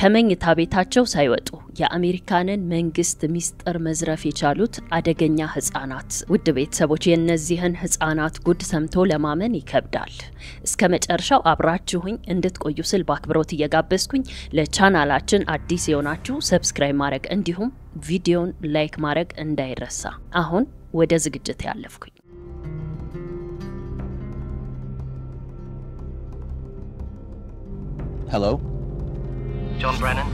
ከመኝታ ቤታቸው ሳይወጡ የአሜሪካንን መንግስት ሚስጥር መዝረፍ የቻሉት አደገኛ ህፃናት ውድ ቤተሰቦች የነዚህን ህፃናት ጉድ ሰምቶ ለማመን ይከብዳል እስከ መጨረሻው አብራችሁኝ እንድትቆዩ ስል በአክብሮት እየጋበዝኩኝ ለቻናላችን አዲስ የሆናችሁ ሰብስክራይብ ማድረግ እንዲሁም ቪዲዮን ላይክ ማድረግ እንዳይረሳ አሁን ወደ ዝግጅት ያለፍኩኝ Hello? John Brennan?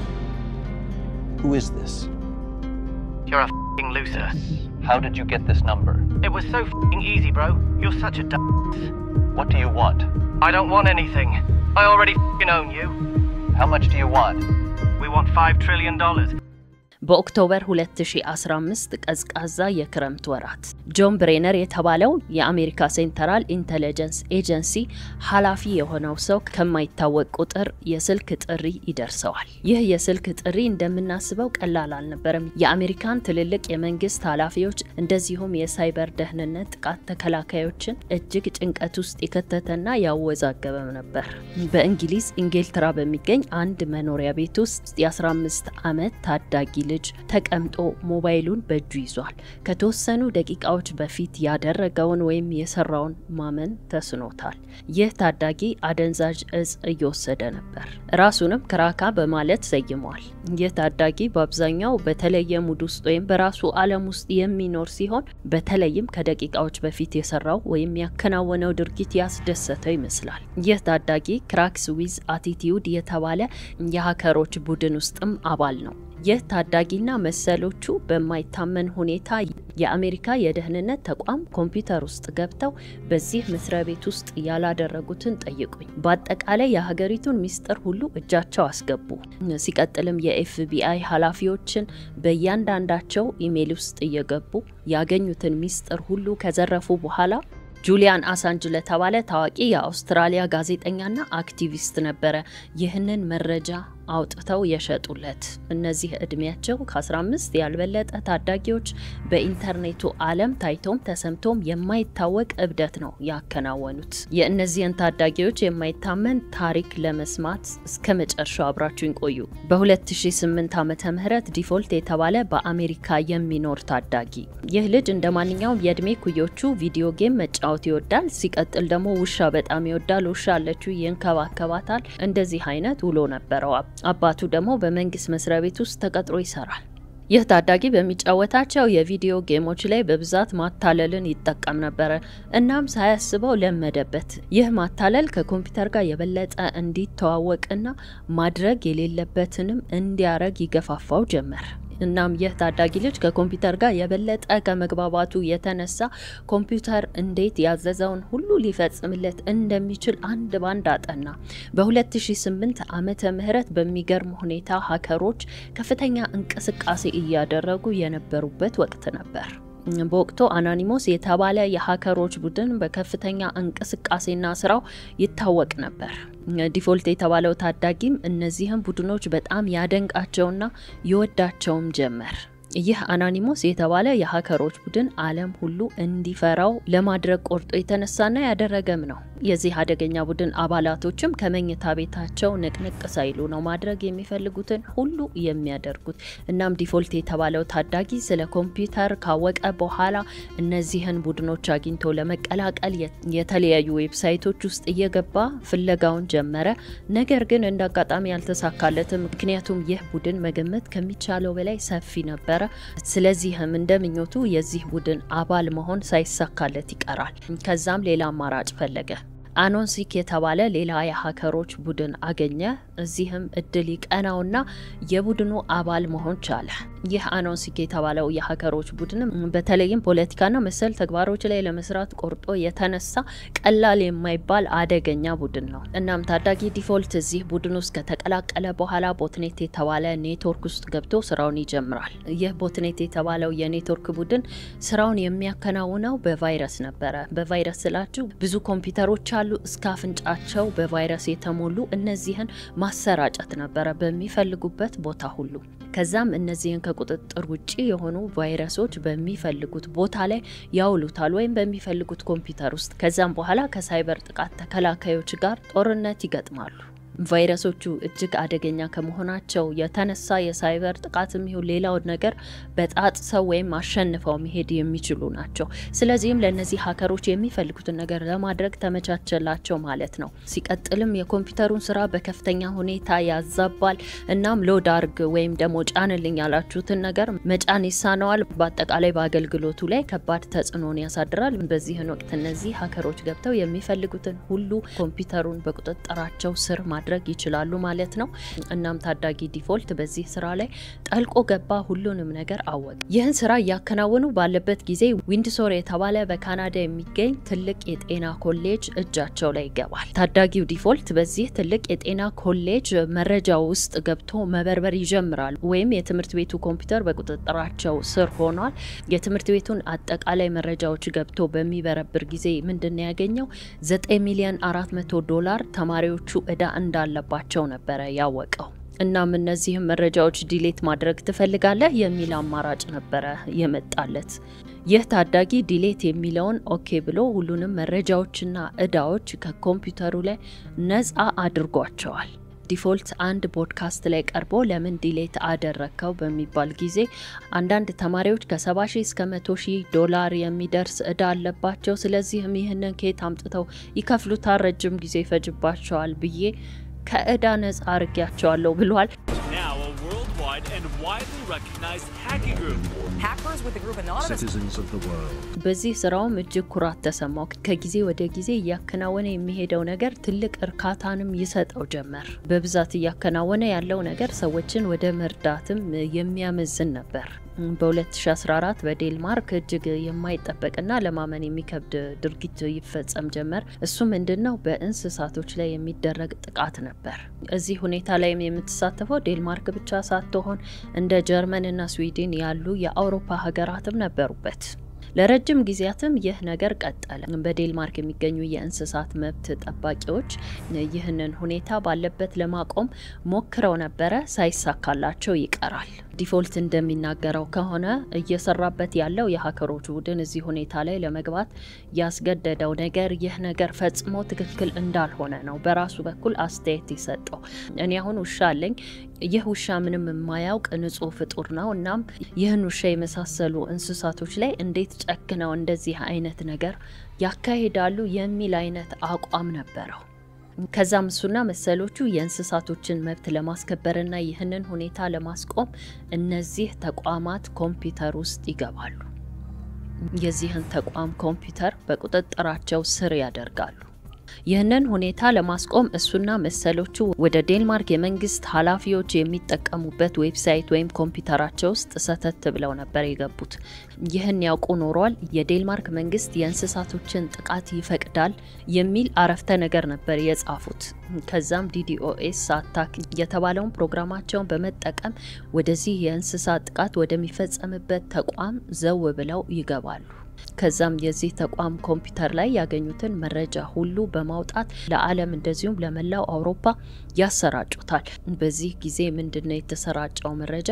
Who is this? You're a f***ing loser. How did you get this number? It was so f***ing easy, bro. You're such a d***. What do you want? I don't want anything. I already f***ing own you. How much do you want? We want $5 trillion. በኦክቶበር 2015 ቀዝቃዛ የክረምት ወራት ጆን ብሬነር የተባለው የአሜሪካ ሴንትራል ኢንተለጀንስ ኤጀንሲ ኃላፊ የሆነው ሰው ከማይታወቅ ቁጥር የስልክ ጥሪ ይደርሰዋል ይህ የስልክ ጥሪ እንደምናስበው ቀላል አልነበረም የአሜሪካን ትልልቅ የመንግስት ኃላፊዎች እንደዚሁም የሳይበር ደህንነት ጥቃት ተከላካዮችን እጅግ ጭንቀት ውስጥ የከተተና ያወዛገበ ነበር በእንግሊዝ ኢንግሊተራ በሚገኝ አንድ መኖሪያ ቤት ውስጥ የ15 ዓመት ታዳጊ ልጅ ተቀምጦ ሞባይሉን በእጁ ይዟል ከተወሰኑ ደቂቃዎች በፊት ያደረገውን ወይም የሰራውን ማመን ተስኖታል ይህ ታዳጊ አደንዛዥ እጽ እየወሰደ ነበር ራሱንም ክራካ በማለት ሰይሟል ይህ ታዳጊ በአብዛኛው በተለየ ሙድ ውስጥ ወይም በራሱ ዓለም ውስጥ የሚኖር ሲሆን በተለይም ከደቂቃዎች በፊት የሰራው ወይም ያከናወነው ድርጊት ያስደሰተው ይመስላል ይህ ታዳጊ ክራክስ ዊዝ አቲቲዩድ የተባለ የሃከሮች ቡድን ውስጥም አባል ነው ይህ ታዳጊና መሰሎቹ በማይታመን ሁኔታ የአሜሪካ የደህንነት ተቋም ኮምፒውተር ውስጥ ገብተው በዚህ መስሪያ ቤት ውስጥ ያላደረጉትን ጠይቁኝ በአጠቃላይ የሀገሪቱን ሚስጥር ሁሉ እጃቸው አስገቡ ሲቀጥልም የኤፍቢአይ ኃላፊዎችን በእያንዳንዳቸው ኢሜል ውስጥ እየገቡ ያገኙትን ሚስጥር ሁሉ ከዘረፉ በኋላ ጁሊያን አሳንጅ ለተባለ ታዋቂ የአውስትራሊያ ጋዜጠኛና አክቲቪስት ነበረ ይህንን መረጃ አውጥተው የሸጡለት እነዚህ እድሜያቸው ከ15 ያልበለጠ ታዳጊዎች በኢንተርኔቱ ዓለም ታይቶም ተሰምቶም የማይታወቅ እብደት ነው ያከናወኑት የእነዚህን ታዳጊዎች የማይታመን ታሪክ ለመስማት እስከ መጨረሻው አብራችሁን ቆዩ በ2008 ዓመተ ምህረት ዲፎልት የተባለ በአሜሪካ የሚኖር ታዳጊ ይህ ልጅ እንደማንኛውም የእድሜ ኩዮቹ ቪዲዮ ጌም መጫወት ይወዳል ሲቀጥል ደግሞ ውሻ በጣም ይወዳል ውሻ አለችው ይንከባከባታል እንደዚህ አይነት ውሎ ነበረው አባቱ ደግሞ በመንግስት መስሪያ ቤት ውስጥ ተቀጥሮ ይሰራል ይህ ታዳጊ በሚጫወታቸው የቪዲዮ ጌሞች ላይ በብዛት ማታለልን ይጠቀም ነበር እናም ሳያስበው ለመደበት ይህ ማታለል ከኮምፒውተር ጋር የበለጠ እንዲተዋወቅና ማድረግ የሌለበትንም እንዲያረግ ይገፋፋው ጀመር እናም ይህ ታዳጊ ልጅ ከኮምፒውተር ጋር የበለጠ ከመግባባቱ የተነሳ ኮምፒውተር እንዴት ያዘዘውን ሁሉ ሊፈጽምለት እንደሚችል አንድ ባንድ አጠና በ2008 ዓመተ ምህረት በሚገርም ሁኔታ ሃከሮች ከፍተኛ እንቅስቃሴ እያደረጉ የነበሩበት ወቅት ነበር በወቅቱ አናኒሞስ የተባለ የሃከሮች ቡድን በከፍተኛ እንቅስቃሴና ስራው ይታወቅ ነበር ዲፎልት የተባለው ታዳጊም እነዚህን ቡድኖች በጣም ያደንቃቸውና ይወዳቸውም ጀመር ይህ አናኒሞስ የተባለ የሃከሮች ቡድን ዓለም ሁሉ እንዲፈራው ለማድረግ ቆርጦ የተነሳና ያደረገም ነው የዚህ አደገኛ ቡድን አባላቶችም ከመኝታ ቤታቸው ንቅንቅ ሳይሉ ነው ማድረግ የሚፈልጉትን ሁሉ የሚያደርጉት እናም ዲፎልት የተባለው ታዳጊ ስለ ኮምፒውተር ካወቀ በኋላ እነዚህን ቡድኖች አግኝቶ ለመቀላቀል የተለያዩ ዌብሳይቶች ውስጥ እየገባ ፍለጋውን ጀመረ ነገር ግን እንዳጋጣሚ ያልተሳካለትም ምክንያቱም ይህ ቡድን መገመት ከሚቻለው በላይ ሰፊ ነበር ስለዚህም እንደምኞቱ የዚህ ቡድን አባል መሆን ሳይሳካለት ይቀራል ከዛም ሌላ አማራጭ ፈለገ አኖንሲክ የተባለ ሌላ የሃከሮች ቡድን አገኘ እዚህም እድል ይቀናውና የቡድኑ አባል መሆን ቻለ ይህ አኖንሲክ የተባለው የሃከሮች ቡድን በተለይም ፖለቲካና መሰል ተግባሮች ላይ ለመስራት ቆርጦ የተነሳ ቀላል የማይባል አደገኛ ቡድን ነው እናም ታዳጊ ዲፎልት እዚህ ቡድን ውስጥ ከተቀላቀለ በኋላ ቦትኔት የተባለ ኔትወርክ ውስጥ ገብቶ ስራውን ይጀምራል ይህ ቦትኔት የተባለው የኔትወርክ ቡድን ስራውን የሚያከናውነው በቫይረስ ነበር በቫይረስ ስላችሁ ብዙ ኮምፒውተሮች አሉ እስካፍንጫቸው በቫይረስ የተሞሉ እነዚህን ማሰራጨት ነበር በሚፈልጉበት ቦታ ሁሉ ከዛም እነዚህን ከቁጥጥር ውጪ የሆኑ ቫይረሶች በሚፈልጉት ቦታ ላይ ያውሉታል ወይም በሚፈልጉት ኮምፒውተር ውስጥ ከዛም በኋላ ከሳይበር ጥቃት ተከላካዮች ጋር ጦርነት ይገጥማሉ ቫይረሶቹ እጅግ አደገኛ ከመሆናቸው የተነሳ የሳይበር ጥቃትም ይሁን ሌላው ነገር በጣጥሰው ወይም አሸንፈው መሄድ የሚችሉ ናቸው። ስለዚህም ለነዚህ ሃከሮች የሚፈልጉትን ነገር ለማድረግ ተመቻቸላቸው ማለት ነው። ሲቀጥልም የኮምፒውተሩን ስራ በከፍተኛ ሁኔታ ያዛባል። እናም ሎድ አርግ ወይም ደግሞ ጫንልኝ ያላችሁትን ነገር መጫን ይሳነዋል። በአጠቃላይ በአገልግሎቱ ላይ ከባድ ተጽዕኖን ያሳድራል። በዚህን ወቅት እነዚህ ሃከሮች ገብተው የሚፈልጉትን ሁሉ ኮምፒውተሩን በቁጥጥራቸው ስር ማድረግ ይችላሉ ማለት ነው። እናም ታዳጊ ዲፎልት በዚህ ስራ ላይ ጠልቆ ገባ፣ ሁሉንም ነገር አወቀ። ይህን ስራ ያከናወኑ ባለበት ጊዜ ዊንድሶር የተባለ በካናዳ የሚገኝ ትልቅ የጤና ኮሌጅ እጃቸው ላይ ይገባል። ታዳጊው ዲፎልት በዚህ ትልቅ የጤና ኮሌጅ መረጃ ውስጥ ገብቶ መበርበር ይጀምራል። ወይም የትምህርት ቤቱ ኮምፒውተር በቁጥጥራቸው ስር ሆኗል። የትምህርት ቤቱን አጠቃላይ መረጃዎች ገብቶ በሚበረብር ጊዜ ምንድነው ያገኘው? $9,400,000 ተማሪዎቹ እዳ እንዳለባቸው ነበር ያወቀው። እናም እነዚህም መረጃዎች ዲሌት ማድረግ ትፈልጋለህ የሚል አማራጭ ነበር የመጣለት። ይህ ታዳጊ ዲሌት የሚለውን ኦኬ ብሎ ሁሉንም መረጃዎችና እዳዎች ከኮምፒውተሩ ላይ ነፃ አድርጓቸዋል። ዲፎልት አንድ ፖድካስት ላይ ቀርቦ ለምን ዲሌት አደረከው በሚባል ጊዜ አንዳንድ ተማሪዎች ከ70,000 እስከ $100,000 የሚደርስ እዳ አለባቸው። ስለዚህም ይህንን ከየት አምጥተው ይከፍሉታል? ረጅም ጊዜ ይፈጅባቸዋል ብዬ ከእዳ ነፃ አርጋቸዋለሁ ብሏል። and widely recognized hacking group. Hackers with the group Anonymous. Citizens of the world. በዚህ ስራውም እጅግ ኩራት ተሰማው። ከጊዜ ወደ ጊዜ ያከናወነ የሚሄደው ነገር ትልቅ እርካታንም ይሰጠው ጀመር። በብዛት ያከናወነ ያለው ነገር ሰዎችን ወደ መርዳትም የሚያመዝን ነበር። በ2014 በዴንማርክ እጅግ የማይጠበቅና ለማመን የሚከብድ ድርጊት ይፈጸም ጀመር። እሱ ምንድነው? በእንስሳቶች ላይ የሚደረግ ጥቃት ነበር። እዚህ ሁኔታ ላይ የምትሳተፈው ዴንማርክ ብቻ ሳትሆን እንደ ጀርመን እና ስዊድን ያሉ የአውሮፓ ሀገራትም ነበሩበት። ለረጅም ጊዜያትም ይህ ነገር ቀጠለ። በዴንማርክ የሚገኙ የእንስሳት መብት ጠባቂዎች ይህንን ሁኔታ ባለበት ለማቆም ሞክረው ነበር፣ ሳይሳካላቸው ይቀራል። ዲፎልት እንደሚናገረው ከሆነ እየሰራበት ያለው የሃከሮች ቡድን እዚህ ሁኔታ ላይ ለመግባት ያስገደደው ነገር ይህ ነገር ፈጽሞ ትክክል እንዳልሆነ ነው። በራሱ በኩል አስተያየት ይሰጠው። እኔ አሁን ውሻ አለኝ። ይህ ውሻ ምንም የማያውቅ ንጹህ ፍጡር ነው። እናም ይህን ውሻ የመሳሰሉ እንስሳቶች ላይ እንዴት ጨክነው እንደዚህ አይነት ነገር ያካሂዳሉ የሚል አይነት አቋም ነበረው። ከዛም እሱና መሰሎቹ የእንስሳቶችን መብት ለማስከበርና ይህንን ሁኔታ ለማስቆም እነዚህ ተቋማት ኮምፒውተር ውስጥ ይገባሉ። የዚህን ተቋም ኮምፒውተር በቁጥጥራቸው ስር ያደርጋሉ። ይህንን ሁኔታ ለማስቆም እሱና መሰሎቹ ወደ ዴንማርክ የመንግስት ኃላፊዎች የሚጠቀሙበት ዌብሳይት ወይም ኮምፒውተራቸው ውስጥ ሰተት ብለው ነበር የገቡት። ይህን ያውቁ ኖሯል። የዴንማርክ መንግስት የእንስሳቶችን ጥቃት ይፈቅዳል የሚል አረፍተ ነገር ነበር የጻፉት። ከዛም DDoS አታክ የተባለውን ፕሮግራማቸውን በመጠቀም ወደዚህ የእንስሳት ጥቃት ወደሚፈጸምበት ተቋም ዘው ብለው ይገባሉ። ከዛም የዚህ ተቋም ኮምፒውተር ላይ ያገኙትን መረጃ ሁሉ በማውጣት ለዓለም እንደዚሁም ለመላው አውሮፓ ያሰራጩታል። በዚህ ጊዜ ምንድነው የተሰራጨው መረጃ?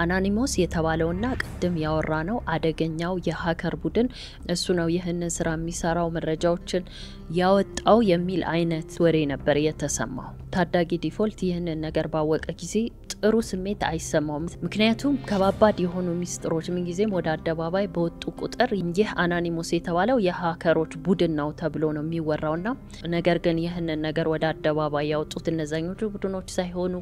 አናኒሞስ የተባለውና ቅድም ያወራነው አደገኛው የሃከር ቡድን እሱ ነው ይህን ስራ የሚሰራው መረጃዎችን ያወጣው የሚል አይነት ወሬ ነበር የተሰማው። ታዳጊ ዲፎልት ይህንን ነገር ባወቀ ጊዜ ጥሩ ስሜት አይሰማውም። ምክንያቱም ከባባድ የሆኑ ሚስጥሮች ምን ጊዜም ወደ አደባባይ በወጡ ቁጥር ይህ አናኒሞስ የተባለው የሃከሮች ቡድን ነው ተብሎ ነው የሚወራውና ነገር ግን ይህንን ነገር ወደ አደባባይ ያወጡት እነዛኞቹ ቡድኖች ሳይሆኑ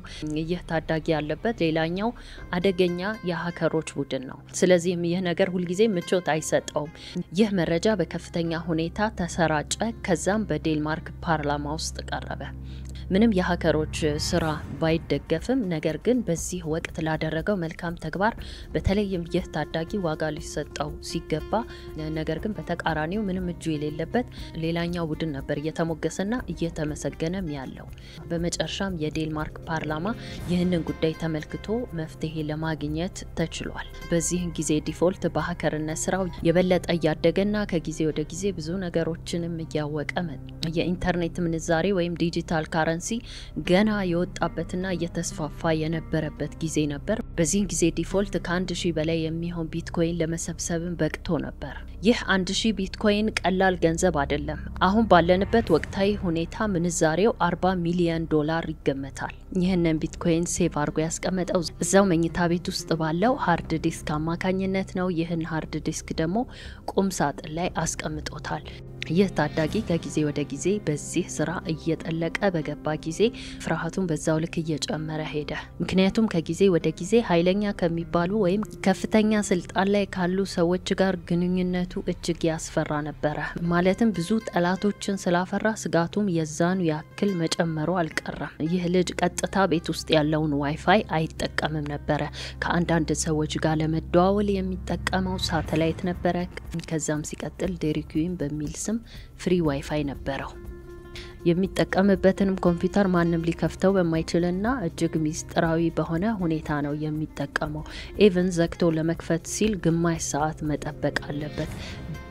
ይህ ታዳጊ ያለበት ሌላኛው አደገኛ የሃከሮች ቡድን ነው። ስለዚህ ይህ ነገር ሁሉ ጊዜ ምቾት አይሰጠውም። ይህ መረጃ በከፍተኛ ሁኔታ ተሰራጨ። ከዛም በዴንማርክ ፓርላማ ውስጥ ቀረበ። ምንም የሃከሮች ስራ ባይደገፍም ነገር ግን በዚህ ወቅት ላደረገው መልካም ተግባር በተለይም ይህ ታዳጊ ዋጋ ሊሰጠው ሲገባ ነገር ግን በተቃራኒው ምንም እጁ የሌለበት ሌላኛው ቡድን ነበር እየተሞገሰና እየተመሰገነም ያለው። በመጨረሻም የዴንማርክ ፓርላማ ይህንን ጉዳይ ተመልክቶ መፍትሄ ለማግኘት ተችሏል። በዚህ ጊዜ ዲፎልት በሃከርነት ስራው የበለጠ ያደገና ከጊዜ ወደ ጊዜ ብዙ ነገሮችንም ያወቀ የኢንተርኔት ምንዛሬ ወይም ዲጂታል ካረንሲ ከረንሲ ገና የወጣበትና እየተስፋፋ የነበረበት ጊዜ ነበር። በዚህ ጊዜ ዲፎልት ከ1000 በላይ የሚሆን ቢትኮይን ለመሰብሰብም በቅቶ ነበር። ይህ 1000 ቢትኮይን ቀላል ገንዘብ አይደለም። አሁን ባለንበት ወቅታዊ ሁኔታ ምንዛሬው $40 ሚሊዮን ይገመታል። ይህንን ቢትኮይን ሴቭ አድርጎ ያስቀመጠው እዛው መኝታ ቤት ውስጥ ባለው ሃርድ ዲስክ አማካኝነት ነው። ይህን ሃርድ ዲስክ ደግሞ ቁም ሳጥን ላይ አስቀምጦታል። ይህ ታዳጊ ከጊዜ ወደ ጊዜ በዚህ ስራ እየጠለቀ በገባ ጊዜ ፍርሃቱን በዛው ልክ እየጨመረ ሄደ። ምክንያቱም ከጊዜ ወደ ጊዜ ኃይለኛ ከሚባሉ ወይም ከፍተኛ ስልጣን ላይ ካሉ ሰዎች ጋር ግንኙነቱ እጅግ ያስፈራ ነበረ። ማለትም ብዙ ጠላቶችን ስላፈራ ስጋቱም የዛኑ ያክል መጨመሩ አልቀረም። ይህ ልጅ ቀጥታ ቤት ውስጥ ያለውን ዋይፋይ አይጠቀምም ነበረ። ከአንዳንድ ሰዎች ጋር ለመደዋወል የሚጠቀመው ሳተላይት ነበረ። ከዛም ሲቀጥል ዴሪኩዊን በሚል ስም ፍሪ ዋይፋይ ነበረው። የሚጠቀምበትንም ኮምፒውተር ማንም ሊከፍተው በማይችልና እጅግ ሚስጥራዊ በሆነ ሁኔታ ነው የሚጠቀመው። ኢቭን ዘግቶ ለመክፈት ሲል ግማሽ ሰዓት መጠበቅ አለበት።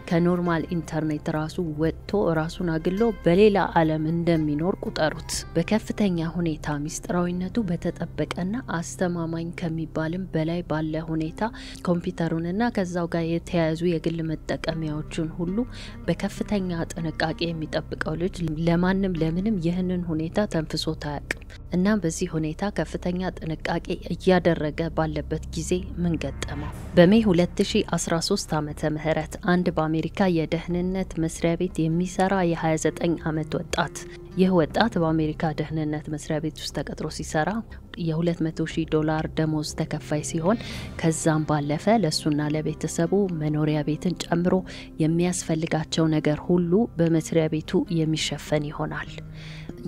ከኖርማል ኢንተርኔት ራሱ ወጥቶ ራሱን አግሎ በሌላ ዓለም እንደሚኖር ቁጠሩት። በከፍተኛ ሁኔታ ሚስጥራዊነቱ በተጠበቀና አስተማማኝ ከሚባልም በላይ ባለ ሁኔታ ኮምፒውተሩንና ከዛው ጋር የተያያዙ የግል መጠቀሚያዎችን ሁሉ በከፍተኛ ጥንቃቄ የሚጠብቀው ልጅ ለማንም ለምንም ይህንን ሁኔታ ተንፍሶ ታያቅ። እና በዚህ ሁኔታ ከፍተኛ ጥንቃቄ እያደረገ ባለበት ጊዜ ምን ገጠመው? በሜይ 2013 ዓመተ ምህረት አንድ በአሜሪካ የደህንነት መስሪያ ቤት የሚሰራ የ29 ዓመት ወጣት ይህ ወጣት በአሜሪካ ደህንነት መስሪያ ቤት ውስጥ ተቀጥሮ ሲሰራ $200,000 ደሞዝ ተከፋይ ሲሆን ከዛም ባለፈ ለሱና ለቤተሰቡ መኖሪያ ቤትን ጨምሮ የሚያስፈልጋቸው ነገር ሁሉ በመስሪያ ቤቱ የሚሸፈን ይሆናል።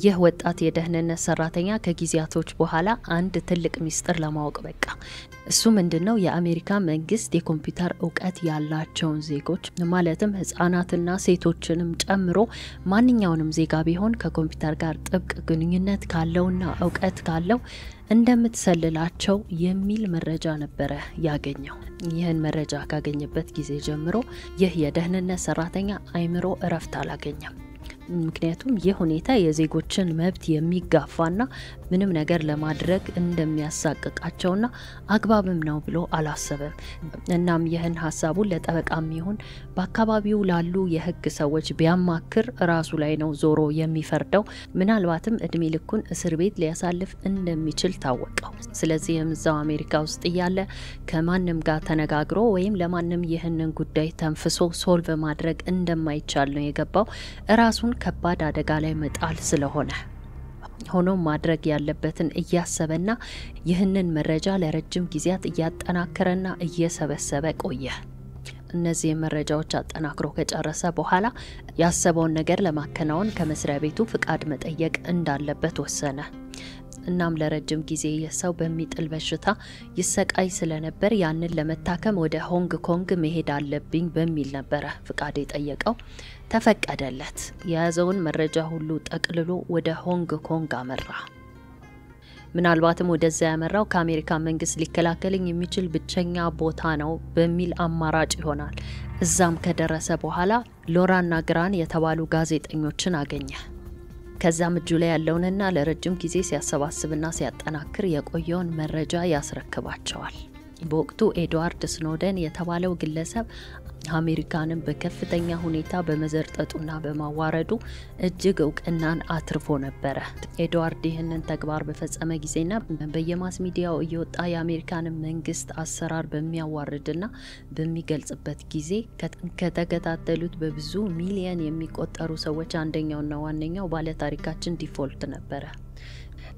ይህ ወጣት የደህንነት ሰራተኛ ከጊዜያቶች በኋላ አንድ ትልቅ ሚስጥር ለማወቅ በቃ። እሱ ምንድነው? የአሜሪካ መንግስት የኮምፒውተር ዕውቀት ያላቸውን ዜጎች ማለትም ህፃናትና ሴቶችንም ጨምሮ ማንኛውንም ዜጋ ቢሆን ከኮምፒውተር ጋር ጥብቅ ግንኙነት ካለውና ዕውቀት ካለው እንደምትሰልላቸው የሚል መረጃ ነበረ ያገኘው። ይህን መረጃ ካገኘበት ጊዜ ጀምሮ ይህ የደህንነት ሰራተኛ አይምሮ እረፍት አላገኘም። ምክንያቱም ይህ ሁኔታ የዜጎችን መብት የሚጋፋና ምንም ነገር ለማድረግ እንደሚያሳቅቃቸውና አግባብም ነው ብሎ አላሰበም። እናም ይህን ሐሳቡን ለጠበቃም ይሁን በአካባቢው ላሉ የህግ ሰዎች ቢያማክር ራሱ ላይ ነው ዞሮ የሚፈርደው። ምናልባትም እድሜ ልኩን እስር ቤት ሊያሳልፍ እንደሚችል ታወቀው። ስለዚህ እዛው አሜሪካ ውስጥ ያለ ከማንም ጋር ተነጋግሮ ወይም ለማንም ይህንን ጉዳይ ተንፍሶ ሶልቭ ማድረግ እንደማይቻል ነው የገባው። ራሱን ከባድ አደጋ ላይ መጣል ስለሆነ ሆኖ ማድረግ ያለበትን እያሰበና ይህንን መረጃ ለረጅም ጊዜያት እያጠናከረና እየሰበሰበ ቆየ። እነዚህ መረጃዎች አጠናክሮ ከጨረሰ በኋላ ያሰበውን ነገር ለማከናወን ከመስሪያ ቤቱ ፍቃድ መጠየቅ እንዳለበት ወሰነ። እናም ለረጅም ጊዜ የሰው በሚጥል በሽታ ይሰቃይ ስለነበር ያንን ለመታከም ወደ ሆንግ ኮንግ መሄድ አለብኝ በሚል ነበር ፍቃድ የጠየቀው። ተፈቀደለት። የያዘውን መረጃ ሁሉ ጠቅልሎ ወደ ሆንግ ኮንግ አመራ። ምናልባትም ወደዛ ያመራው ከአሜሪካ መንግስት ሊከላከልኝ የሚችል ብቸኛ ቦታ ነው በሚል አማራጭ ይሆናል። እዛም ከደረሰ በኋላ ሎራና ግራን የተባሉ ጋዜጠኞችን አገኘ። ከዛም እጁ ላይ ያለውንና ለረጅም ጊዜ ሲያሰባስብና ሲያጠናክር የቆየውን መረጃ ያስረክባቸዋል። በወቅቱ ኤድዋርድ ስኖደን የተባለው ግለሰብ አሜሪካንን በከፍተኛ ሁኔታ በመዘርጠጡና በማዋረዱ እጅግ እውቅናን አትርፎ ነበር። ኤድዋርድ ይህንን ተግባር በፈጸመ ጊዜና በየማስ ሚዲያው እየወጣ የአሜሪካን መንግስት አሰራር በሚያዋርድና በሚገልጽበት ጊዜ ከተከታተሉት በብዙ ሚሊዮን የሚቆጠሩ ሰዎች አንደኛውና ዋነኛው ባለ ታሪካችን ዲፎልት ነበር።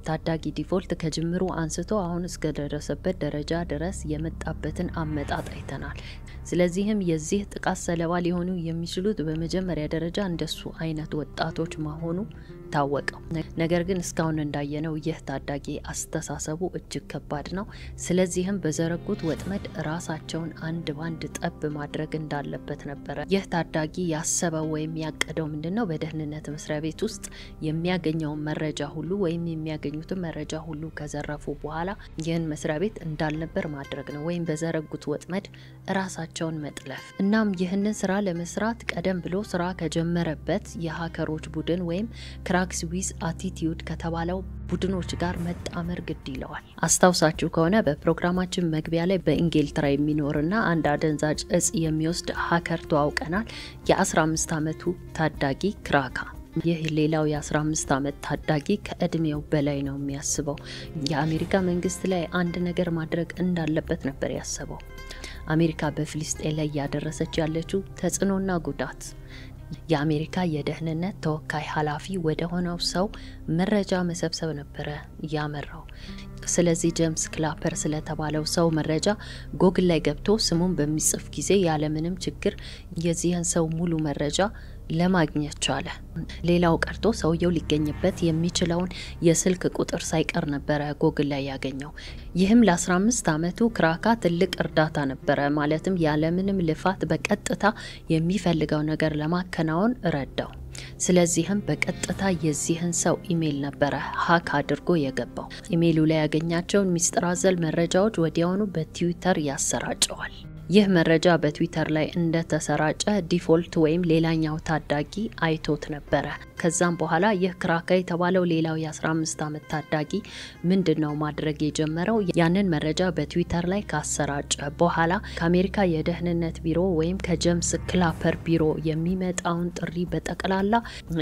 ታዳጊ ዲፎልት ከጅምሩ አንስቶ አሁን እስከ ደረሰበት ደረጃ ድረስ የመጣበትን አመጣጥ አይተናል። ስለዚህም የዚህ ጥቃት ሰለባ ሊሆኑ የሚችሉት በመጀመሪያ ደረጃ እንደሱ አይነት ወጣቶች መሆኑ ታወቀው። ነገር ግን እስካሁን እንዳየነው ይህ ታዳጊ አስተሳሰቡ እጅግ ከባድ ነው። ስለዚህም በዘረጉት ወጥመድ ራሳቸውን አንድ ባንድ ጠብ ማድረግ እንዳለበት ነበር። ይህ ታዳጊ ያሰበው ወይም ያቀደው ምንድነው? በደህንነት መስሪያ ቤት ውስጥ የሚያገኘው መረጃ ሁሉ ወይም የሚያገኙት መረጃ ሁሉ ከዘረፉ በኋላ ይህን መስሪያ ቤት እንዳልነበር ማድረግ ነው፣ ወይም በዘረጉት ወጥመድ ራሳቸውን መጥለፍ። እናም ይህንን ስራ ለመስራት ቀደም ብሎ ስራ ከጀመረበት የሃከሮች ቡድን ወይም ክራክስ ዊዝ አቲቲዩድ ከተባለው ቡድኖች ጋር መጣመር ግድ ይለዋል። አስታውሳችሁ ከሆነ በፕሮግራማችን መግቢያ ላይ በእንግሊዝኛ የሚኖርና አንድ አደንዛዥ እጽ የሚወስድ ሃከር ተዋውቀናል። የ15 ዓመቱ ታዳጊ ክራካ። ይህ ሌላው የ15 ዓመት ታዳጊ ከእድሜው በላይ ነው የሚያስበው። የአሜሪካ መንግስት ላይ አንድ ነገር ማድረግ እንዳለበት ነበር ያሰበው። አሜሪካ በፍልስጤም ላይ ያደረሰች ያለችው ተጽዕኖና ጉዳት የአሜሪካ የደህንነት ተወካይ ኃላፊ ወደ ሆነው ሰው መረጃ መሰብሰብ ነበር ያመራው። ስለዚህ ጄምስ ክላፐር ስለተባለው ሰው መረጃ ጎግል ላይ ገብቶ ስሙን በሚጽፍ ጊዜ ያለ ምንም ችግር የዚህን ሰው ሙሉ መረጃ ለማግኘት ቻለ። ሌላው ቀርቶ ሰውየው ሊገኝበት የሚችለውን የስልክ ቁጥር ሳይቀር ነበር ጎግል ላይ ያገኘው። ይህም ለ15 ዓመቱ ክራካ ትልቅ እርዳታ ነበር። ማለትም ያለ ምንም ልፋት በቀጥታ የሚፈልገው ነገር ለማከናወን ረዳው። ስለዚህም በቀጥታ የዚህን ሰው ኢሜል ነበር ሃክ አድርጎ የገባው። ኢሜሉ ላይ ያገኛቸውን ሚስጥር አዘል መረጃዎች ወዲያውኑ በትዊተር ያሰራጨዋል። ይህ መረጃ በትዊተር ላይ እንደተሰራጨ ዲፎልት ወይም ሌላኛው ታዳጊ አይቶት ነበር። ከዛም በኋላ ይህ ክራካ የተባለው ሌላው የ15 ዓመት ታዳጊ ምንድነው ማድረግ የጀመረው? ያንን መረጃ በትዊተር ላይ ካሰራጨ በኋላ ከአሜሪካ የደህንነት ቢሮ ወይም ከጄምስ ክላፐር ቢሮ የሚመጣውን ጥሪ በጠቅላላ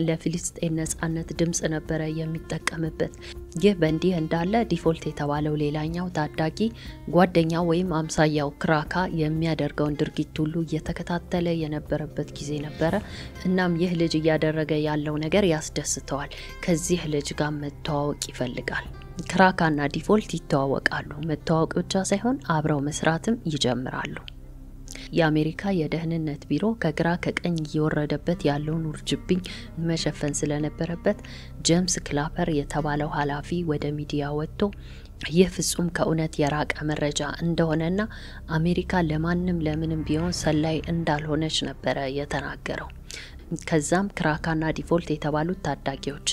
ለፍልስጤም ነጻነት ድምጽ ነበር የሚጠቀምበት። ይህ በእንዲህ እንዳለ ዲፎልት የተባለው ሌላኛው ታዳጊ ጓደኛው ወይም አምሳያው ክራካ የሚያደርገውን ድርጊት ሁሉ እየተከታተለ የነበረበት ጊዜ ነበር። እናም ይህ ልጅ እያደረገ ያለው ነገር ያስደስተዋል። ከዚህ ልጅ ጋር መተዋወቅ ይፈልጋል። ክራካና ዲፎልት ይተዋወቃሉ። መተዋወቅ ብቻ ሳይሆን አብረው መስራትም ይጀምራሉ። የአሜሪካ የደህንነት ቢሮ ከግራ ከቀኝ እየወረደበት ያለውን ውርጅብኝ መሸፈን ስለነበረበት ጄምስ ክላፐር የተባለው ኃላፊ ወደ ሚዲያ ወጥቶ ይህ ፍጹም ከእውነት የራቀ መረጃ እንደሆነና አሜሪካ ለማንም ለምንም ቢሆን ሰላይ እንዳልሆነች ነበር የተናገረው። ከዛም ክራካና ዲፎልት የተባሉት ታዳጊዎች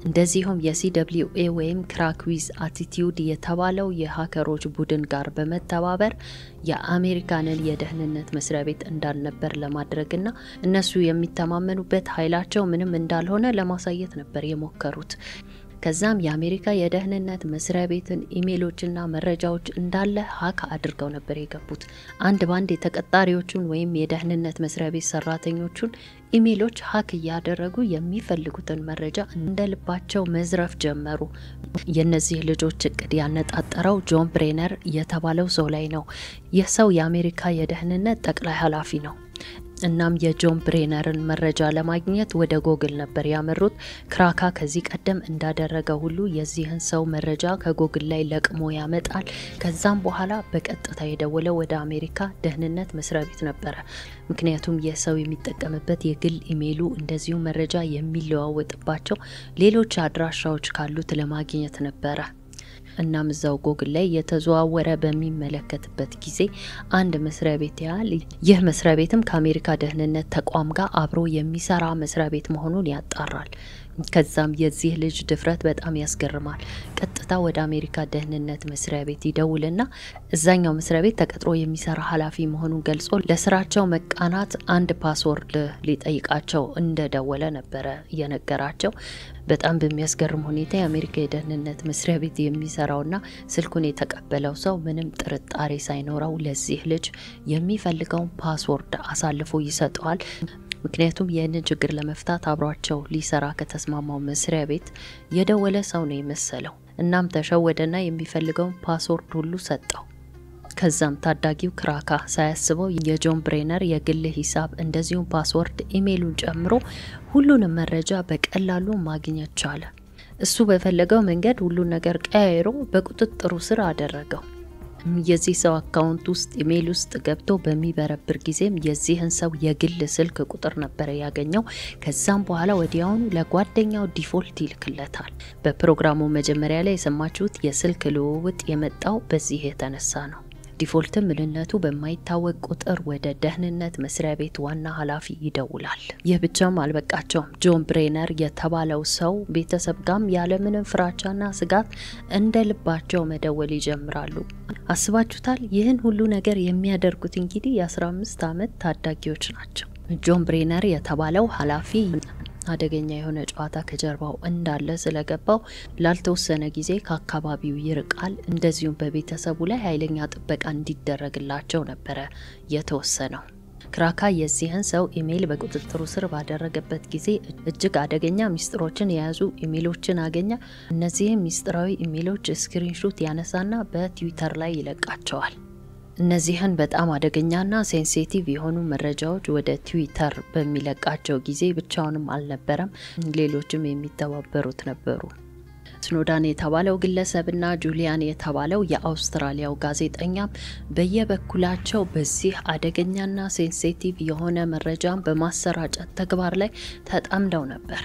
እንደዚሁም የCWA ወይም ክራክ ዊዝ አቲቲዩድ የተባለው የሃከሮች ቡድን ጋር በመተባበር የአሜሪካንን የደህንነት መስሪያ ቤት እንዳልነበር ለማድረግና እነሱ የሚተማመኑበት ኃይላቸው ምንም እንዳልሆነ ለማሳየት ነበር የሞከሩት። ከዛም የአሜሪካ የደህንነት መስሪያ ቤትን ኢሜሎችና መረጃዎች እንዳለ ሃክ አድርገው ነበር የገቡት። አንድ ባንድ የተቀጣሪዎቹን ወይም የደህንነት መስሪያ ቤት ሰራተኞቹን ኢሜሎች ሃክ ያደረጉ የሚፈልጉትን መረጃ እንደልባቸው መዝረፍ ጀመሩ። የነዚህ ልጆች እቅድ ያነጣጠረው ጆን ብሬነር የተባለው ሰው ላይ ነው። ይህ ሰው የአሜሪካ የደህንነት ጠቅላይ ኃላፊ ነው። እናም የጆን ብሬነርን መረጃ ለማግኘት ወደ ጎግል ነበር ያመሩት። ክራካ ከዚህ ቀደም እንዳደረገው ሁሉ የዚህን ሰው መረጃ ከጎግል ላይ ለቅሞ ያመጣል። ከዛም በኋላ በቀጥታ የደወለው ወደ አሜሪካ ደህንነት መስሪያ ቤት ነበር። ምክንያቱም የሰው የሚጠቀምበት የግል ኢሜሉ እንደዚሁ መረጃ የሚለዋወጥባቸው ሌሎች አድራሻዎች ካሉት ለማግኘት ነበር። እናም እዛው ጎግል ላይ የተዘዋወረ በሚመለከትበት ጊዜ አንድ መስሪያ ቤት ያል ይህ መስሪያ ቤትም ከአሜሪካ ደህንነት ተቋም ጋር አብሮ የሚሰራ መስሪያ ቤት መሆኑን ያጣራል። ከዛም የዚህ ልጅ ድፍረት በጣም ያስገርማል። ቀጥታ ወደ አሜሪካ ደህንነት መስሪያ ቤት ይደውልና እዛኛው መስሪያ ቤት ተቀጥሮ የሚሰራ ኃላፊ መሆኑን ገልጾ ለስራቸው መቃናት አንድ ፓስወርድ ሊጠይቃቸው እንደደወለ ነበር የነገራቸው። በጣም በሚያስገርም ሁኔታ የአሜሪካ የደህንነት መስሪያ ቤት የሚሰራውና ስልኩን የተቀበለው ሰው ምንም ጥርጣሬ ሳይኖረው ለዚህ ልጅ የሚፈልገውን ፓስወርድ አሳልፎ ይሰጠዋል። ምክንያቱም የእነዚህ ችግር ለመፍታት አብሯቸው ሊሰራ ከተስማማው መስሪያ ቤት የደወለ ሰው ነው የመሰለው። እናም ተሸወደና የሚፈልገውን ፓስወርድ ሁሉ ሰጠው። ከዛም ታዳጊው ክራካ ሳያስበው የጆን ብሬነር የግል ሂሳብ እንደዚሁም ፓስወርድ ኢሜሉን ጨምሮ ሁሉንም መረጃ በቀላሉ ማግኘት ቻለ። እሱ በፈለገው መንገድ ሁሉ ነገር ቀያይሮ በቁጥጥሩ ስር አደረገው። የዚህ ሰው አካውንት ውስጥ ኢሜል ውስጥ ገብቶ በሚበረብር ጊዜም የዚህን ሰው የግል ስልክ ቁጥር ነበር ያገኘው። ከዛም በኋላ ወዲያውኑ ለጓደኛው ዲፎልት ይልክለታል። በፕሮግራሙ መጀመሪያ ላይ የሰማችሁት የስልክ ልውውጥ የመጣው በዚህ የተነሳ ነው። ዲፎልትም ምንነቱ በማይታወቅ ቁጥር ወደ ደህንነት መስሪያ ቤት ዋና ኃላፊ ይደውላል። ይህ ብቻም አልበቃቸውም። ጆን ብሬነር የተባለው ሰው ቤተሰብ ጋም ያለ ምንም ፍራቻና ስጋት እንደልባቸው መደወል ይጀምራሉ። አስባችሁታል? ይህን ሁሉ ነገር የሚያደርጉት እንግዲህ የ15 ዓመት ታዳጊዎች ናቸው። ጆን ብሬነር የተባለው ኃላፊ አደገኛ የሆነ ጨዋታ ከጀርባው እንዳለ ስለገባው ላልተወሰነ ጊዜ ከአካባቢው ይርቃል። እንደዚሁም በቤተሰቡ ላይ ኃይለኛ ጥበቃ እንዲደረግላቸው ነበር የተወሰነው። ክራካ የዚህን ሰው ኢሜል በቁጥጥሩ ስር ባደረገበት ጊዜ እጅግ አደገኛ ሚስጥሮችን የያዙ ኢሜሎችን አገኘ። እነዚህም ሚስጥራዊ ኢሜሎች ስክሪንሾት ያነሳና በትዊተር ላይ ይለቃቸዋል። እነዚህን በጣም አደገኛና ሴንሲቲቭ የሆኑ መረጃዎች ወደ ትዊተር በሚለቃቸው ጊዜ ብቻውንም አልነበረም፣ ሌሎችም የሚተባበሩት ነበሩ። ስኖዳን የተባለው ግለሰብና ጁሊያን የተባለው የአውስትራሊያው ጋዜጠኛ በየበኩላቸው በዚህ አደገኛና ሴንሲቲቭ የሆነ መረጃን በማሰራጨት ተግባር ላይ ተጣምደው ነበር።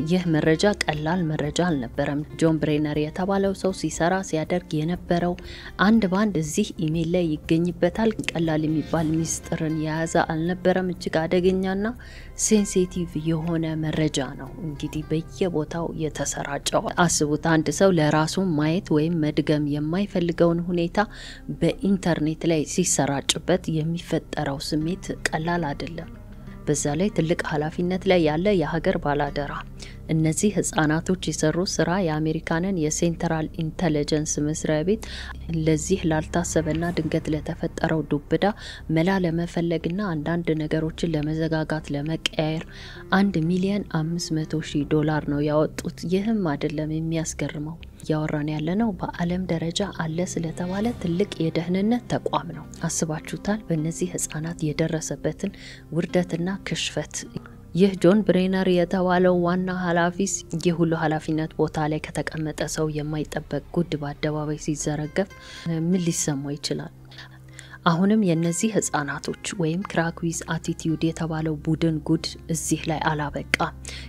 ይህ መረጃ ቀላል መረጃ አልነበረም። ጆን ብሬነር የተባለው ሰው ሲሰራ ሲያደርግ የነበረው አንድ ባንድ እዚህ ኢሜል ላይ ይገኝበታል ቀላል የሚባል ሚስጥርን የያዘ አልነበረም። እጅግ አደገኛና ሴንሲቲቭ የሆነ መረጃ ነው እንግዲህ በየቦታው የተሰራጨው። አስቡት አንድ ሰው ለራሱ ማየት ወይም መድገም የማይፈልገውን ሁኔታ በኢንተርኔት ላይ ሲሰራጭበት የሚፈጠረው ስሜት ቀላል አይደለም። በዛ ላይ ትልቅ ኃላፊነት ላይ ያለ የሀገር ባላደራ። እነዚህ ህፃናቶች የሰሩ ስራ የአሜሪካንን የሴንትራል ኢንተለጀንስ መስሪያ ቤት ለዚህ ላልታሰበና ድንገት ለተፈጠረው ዱብዳ መላ ለመፈለግና አንዳንድ ነገሮችን ለመዘጋጋት ለመቀያየር $1,500,000 ነው ያወጡት። ይህም አይደለም የሚያስገርመው። ያወራን ያለነው በዓለም ደረጃ አለ ስለተባለ ትልቅ የደህንነት ተቋም ነው። አስባችሁታል በእነዚህ ህፃናት የደረሰበትን ውርደትና ክሽፈት። ይህ ጆን ብሬነር የተባለው ዋና ኃላፊስ የሁሉ ኃላፊነት ቦታ ላይ ከተቀመጠ ሰው የማይጠበቅ ጉድ በአደባባይ ሲዘረገፍ ምን ሊሰማው ይችላል? አሁንም የነዚህ ህፃናቶች ወይም ክራክ ዊዝ አቲቲዩድ የተባለው ቡድን ጉድ እዚህ ላይ አላበቃ።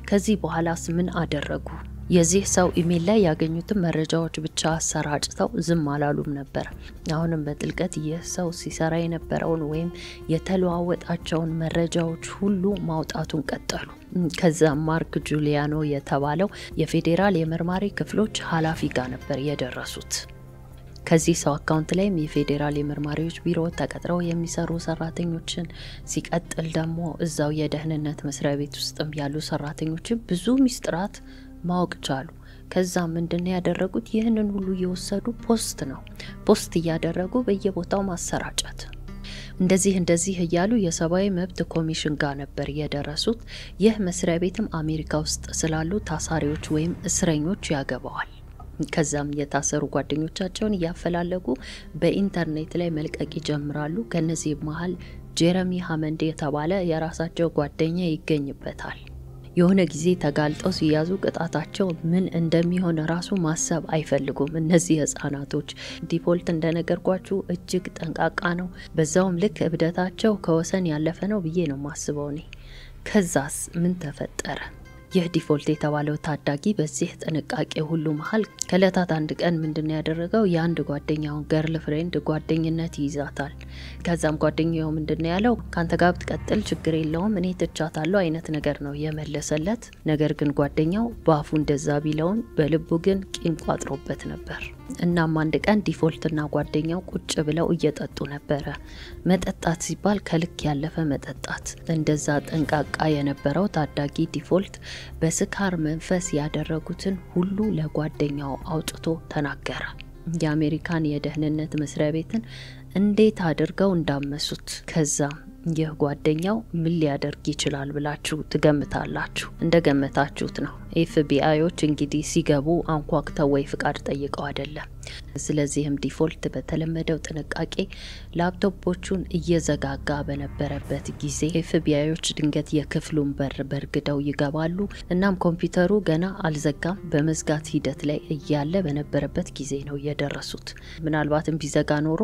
ከዚህ በኋላስ ምን አደረጉ? የዚህ ሰው ኢሜል ላይ ያገኙትን መረጃዎች ብቻ አሰራጭተው ዝም አላሉም ነበር። አሁንም በጥልቀት ይህ ሰው ሲሰራ የነበረውን ወይም የተለዋወጣቸውን መረጃዎች ሁሉ ማውጣቱን ቀጠሉ። ከዛ ማርክ ጁሊያኖ የተባለው የፌዴራል የመርማሪ ክፍሎች ኃላፊ ጋር ነበር የደረሱት። ከዚህ ሰው አካውንት ላይም የፌዴራል የመርማሪዎች ቢሮ ተቀጥረው የሚሰሩ ሰራተኞችን ሲቀጥል ደግሞ እዛው የደህንነት መስሪያ ቤት ውስጥም ያሉ ሰራተኞችን ብዙ ሚስጥራት ማወቅ ቻሉ። ከዛ ምንድነው ያደረጉት? ይህንን ሁሉ እየወሰዱ ፖስት እያደረጉ በየቦታው ማሰራጨት። እንደዚህ እያሉ የሰብአዊ መብት ኮሚሽን ጋር ነበር የደረሱት። ይህ መስሪያ ቤትም አሜሪካ ውስጥ ስላሉ ታሳሪዎች ወይም እስረኞች ያገባዋል። ከዛም የታሰሩ ጓደኞቻቸውን ያፈላለጉ በኢንተርኔት ላይ መልቀቅ ይጀምራሉ። ከነዚህ መሃል ጄረሚ ሃመንድ የተባለ የራሳቸው ጓደኛ ይገኝበታል። የሆነ ጊዜ ተጋልጠው ሲያዙ ቅጣታቸው ምን እንደሚሆን ራሱ ማሰብ አይፈልጉም። እነዚህ ህፃናቶች ዲፎልት እንደነገርኳችሁ እጅግ ጠንቃቃ ነው። በዛውም ልክ እብደታቸው ከወሰን ያለፈ ነው ብዬ ነው ማስበው እኔ። ከዛስ ምን ተፈጠረ? ይህ ዲፎልት የተባለው ታዳጊ በዚህ ጥንቃቄ ሁሉ መሃል ከለታት አንድ ቀን ምንድነው ያደረገው? የአንድ ጓደኛውን ገርል ፍሬንድ ጓደኝነት ይይዛታል። ከዛም ጓደኛው ምንድነው ያለው? ካንተ ጋር ብትቀጥል ችግር የለውም እኔ ትቻታለሁ አይነት ነገር ነው የመለሰለት። ነገር ግን ጓደኛው ባፉ እንደዛ ቢለውን በልቡ ግን ቂም ቋጥሮበት ነበር። እናም አንድ ቀን ዲፎልትና ጓደኛው ቁጭ ብለው እየጠጡ ነበር። መጠጣት ሲባል ከልክ ያለፈ መጠጣት። እንደዛ ጠንቃቃ የነበረው ታዳጊ ዲፎልት በስካር መንፈስ ያደረጉትን ሁሉ ለጓደኛው አውጥቶ ተናገረ። የአሜሪካን የደህንነት መስሪያ ቤትን እንዴት አድርገው እንዳመሱት። ከዛ ይህ ጓደኛው ምን ሊያደርግ ይችላል ብላችሁ ትገምታላችሁ? እንደገመታችሁት ነው። ኤፍቢአይዎች እንግዲህ ሲገቡ አንኳክተው ወይ ፍቃድ ጠይቀው አይደለም። ስለዚህም ዲፎልት በተለመደው ጥንቃቄ ላፕቶፖቹን እየዘጋጋ በነበረበት ጊዜ ኤፍቢአይዎች ድንገት የክፍሉን በር በርግደው ይገባሉ። እናም ኮምፒውተሩ ገና አልዘጋም በመዝጋት ሂደት ላይ እያለ በነበረበት ጊዜ ነው የደረሱት። ምናልባትም ቢዘጋ ኖሮ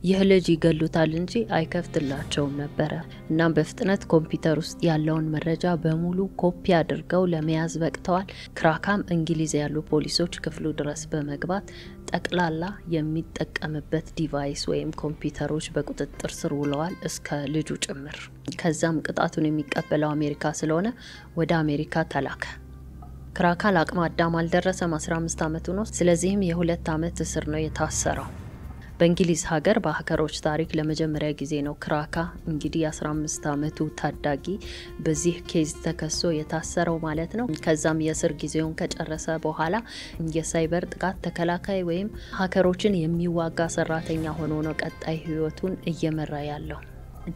ይህ ልጅ ይገሉታል እንጂ አይከፍትላቸውም ነበር። እናም በፍጥነት ኮምፒውተር ውስጥ ያለውን መረጃ በሙሉ ኮፒ አድርገው ለመያዝ በቅተዋል። ክራካም እንግሊዝ ያሉ ፖሊሶች ክፍሉ ድረስ በመግባት ጠቅላላ የሚጠቀምበት ዲቫይስ ወይም ኮምፒውተሮች በቁጥጥር ስር ውለዋል እስከ ልጁ ጭምር። ከዛም ቅጣቱን የሚቀበለው አሜሪካ ስለሆነ ወደ አሜሪካ ተላከ። ክራካ ለአቅመ አዳም አልደረሰም፣ 15 ዓመቱ ነው። ስለዚህም የ2 ዓመት እስር ነው የታሰረው። በእንግሊዝ ሀገር በሀከሮች ታሪክ ለመጀመሪያ ጊዜ ነው ክራካ እንግዲህ 15 ዓመቱ ታዳጊ በዚህ ኬዝ ተከሶ የታሰረው ማለት ነው። ከዛም የእስር ጊዜውን ከጨረሰ በኋላ የሳይበር ጥቃት ተከላካይ ወይም ሀከሮችን የሚዋጋ ሰራተኛ ሆኖ ነው ቀጣይ ህይወቱን እየመራ ያለው።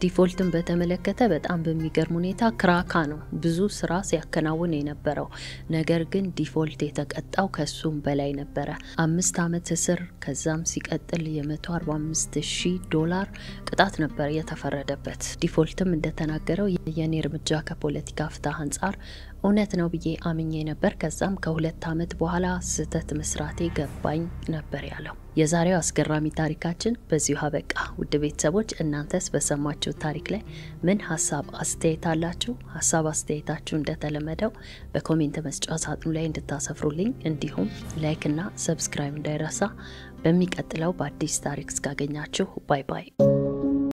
ዲፎልትን በተመለከተ በጣም በሚገርም ሁኔታ ክራካ ነው ብዙ ስራ ሲያከናውን የነበረው። ነገር ግን ዲፎልት የተቀጣው ከሱም በላይ ነበር። 5 ዓመት እስር ከዛም ሲቀጥል $145,000 ቅጣት ነበር የተፈረደበት። ዲፎልትም እንደተናገረው የኔ እርምጃ ከፖለቲካ ፍትህ አንፃር እውነት ነው ብዬ አምኜ ነበር። ከዛም ከ2 ዓመት በኋላ ስህተት መስራቴ ገባኝ ነበር ያለው። የዛሬው አስገራሚ ታሪካችን በዚሁ አበቃ። ውድ ቤተሰቦች እናንተስ በሰማችሁ ታሪክ ላይ ምን ሐሳብ አስተያየት አላችሁ? ሐሳብ አስተያየታችሁ እንደተለመደው በኮሜንት መስጫ ሳጥኑ ላይ እንድታሰፍሩልኝ እንዲሁም ላይክ እና ሰብስክራይብ እንዳይረሳ። በሚቀጥለው በአዲስ ታሪክ እስካገኛችሁ ባይ ባይ።